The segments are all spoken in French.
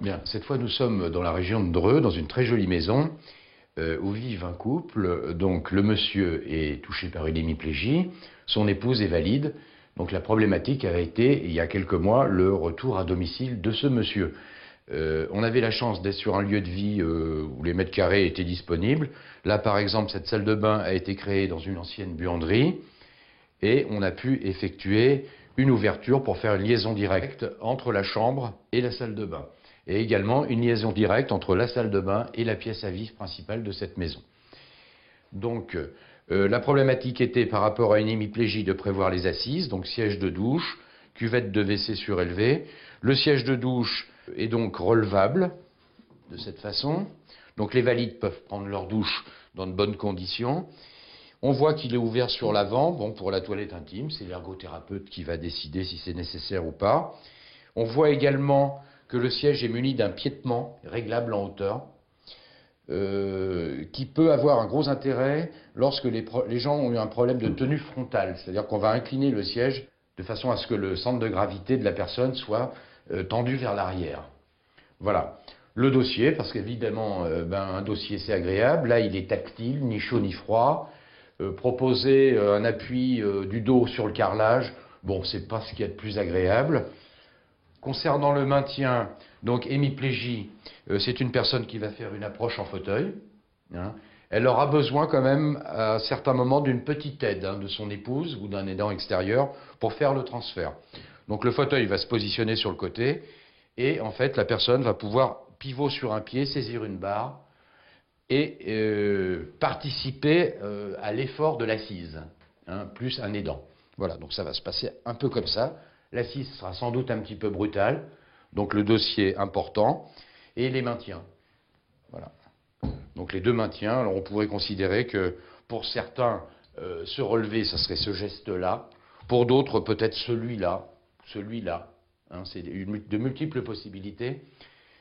Bien, cette fois nous sommes dans la région de Dreux, dans une très jolie maison où vivent un couple. Donc le monsieur est touché par une hémiplégie, son épouse est valide. Donc la problématique avait été, il y a quelques mois, le retour à domicile de ce monsieur. On avait la chance d'être sur un lieu de vie où les mètres carrés étaient disponibles. Là, par exemple, cette salle de bain a été créée dans une ancienne buanderie et on a pu effectuer une ouverture pour faire une liaison directe entre la chambre et la salle de bain. Et également une liaison directe entre la salle de bain et la pièce à vivre principale de cette maison. Donc, la problématique était par rapport à une hémiplégie de prévoir les assises, donc siège de douche, cuvette de WC surélevée. Le siège de douche est donc relevable de cette façon. Donc les valides peuvent prendre leur douche dans de bonnes conditions. On voit qu'il est ouvert sur l'avant, bon, pour la toilette intime, c'est l'ergothérapeute qui va décider si c'est nécessaire ou pas. On voit également que le siège est muni d'un piétement réglable en hauteur, qui peut avoir un gros intérêt lorsque les gens ont eu un problème de tenue frontale. C'est-à-dire qu'on va incliner le siège de façon à ce que le centre de gravité de la personne soit tendu vers l'arrière. Voilà. Le dossier, parce qu'évidemment, un dossier c'est agréable. Là, il est tactile, ni chaud ni froid. Proposer un appui du dos sur le carrelage, bon, c'est pas ce qu'il y a de plus agréable. Concernant le maintien, donc hémiplégie, c'est une personne qui va faire une approche en fauteuil. Hein. Elle aura besoin quand même à certains moments d'une petite aide de son épouse ou d'un aidant extérieur pour faire le transfert. Donc le fauteuil va se positionner sur le côté et en fait la personne va pouvoir pivot sur un pied, saisir une barre et participer à l'effort de l'assise, plus un aidant. Voilà, donc ça va se passer un peu comme ça. L'assise sera sans doute un petit peu brutale, donc le dossier important, et les maintiens. Voilà. Donc les deux maintiens, alors on pourrait considérer que pour certains, se relever, ça serait ce geste-là. Pour d'autres, peut-être celui-là, celui-là. C'est de multiples possibilités.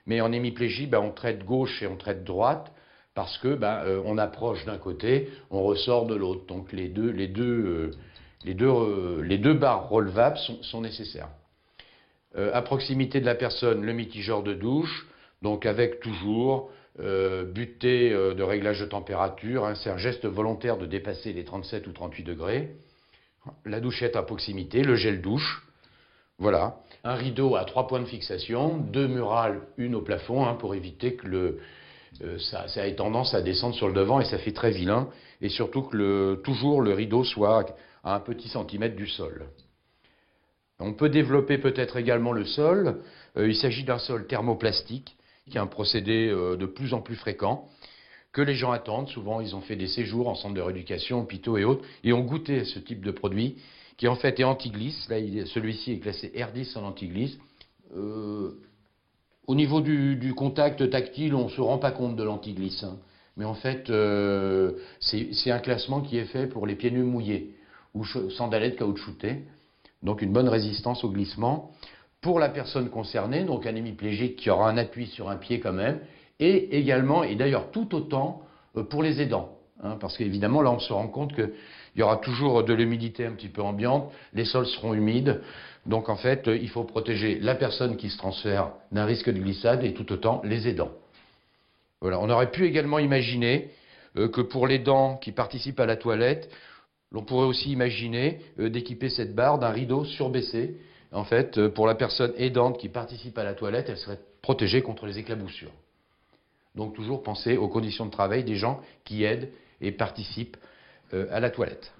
Mais en hémiplégie, on traite gauche et on traite droite, parce que on approche d'un côté, on ressort de l'autre. Donc les deux barres relevables sont nécessaires. À proximité de la personne, le mitigeur de douche, donc avec toujours butée de réglage de température. C'est un geste volontaire de dépasser les 37 ou 38 degrés. La douchette à proximité, le gel douche. Voilà. Un rideau à 3 points de fixation, 2 murales, une au plafond, pour éviter que ça ait tendance à descendre sur le devant et ça fait très vilain. Et surtout que toujours le rideau soit à un petit centimètre du sol. On peut développer peut-être également le sol. Il s'agit d'un sol thermoplastique, qui est un procédé de plus en plus fréquent, que les gens attendent. Souvent, ils ont fait des séjours en centre de rééducation, hôpitaux et autres, et ont goûté à ce type de produit, qui en fait est anti-glisse. Là, celui-ci est classé R10 en anti-glisse. Au niveau du contact tactile, on ne se rend pas compte de l'anti-glisse. Mais en fait, c'est un classement qui est fait pour les pieds nus mouillés, ou sandalettes caoutchoutées. Donc une bonne résistance au glissement. Pour la personne concernée, donc un hémiplégique qui aura un appui sur un pied quand même, et également, et d'ailleurs tout autant, pour les aidants. Parce qu'évidemment, là on se rend compte qu'il y aura toujours de l'humidité un petit peu ambiante, les sols seront humides, donc en fait il faut protéger la personne qui se transfère d'un risque de glissade et tout autant les aidants. Voilà. On aurait pu également imaginer que pour l'aidant qui participe à la toilette, l'on pourrait aussi imaginer d'équiper cette barre d'un rideau surbaissé. En fait, pour la personne aidante qui participe à la toilette, elle serait protégée contre les éclaboussures. Donc toujours penser aux conditions de travail des gens qui aident et participent à la toilette.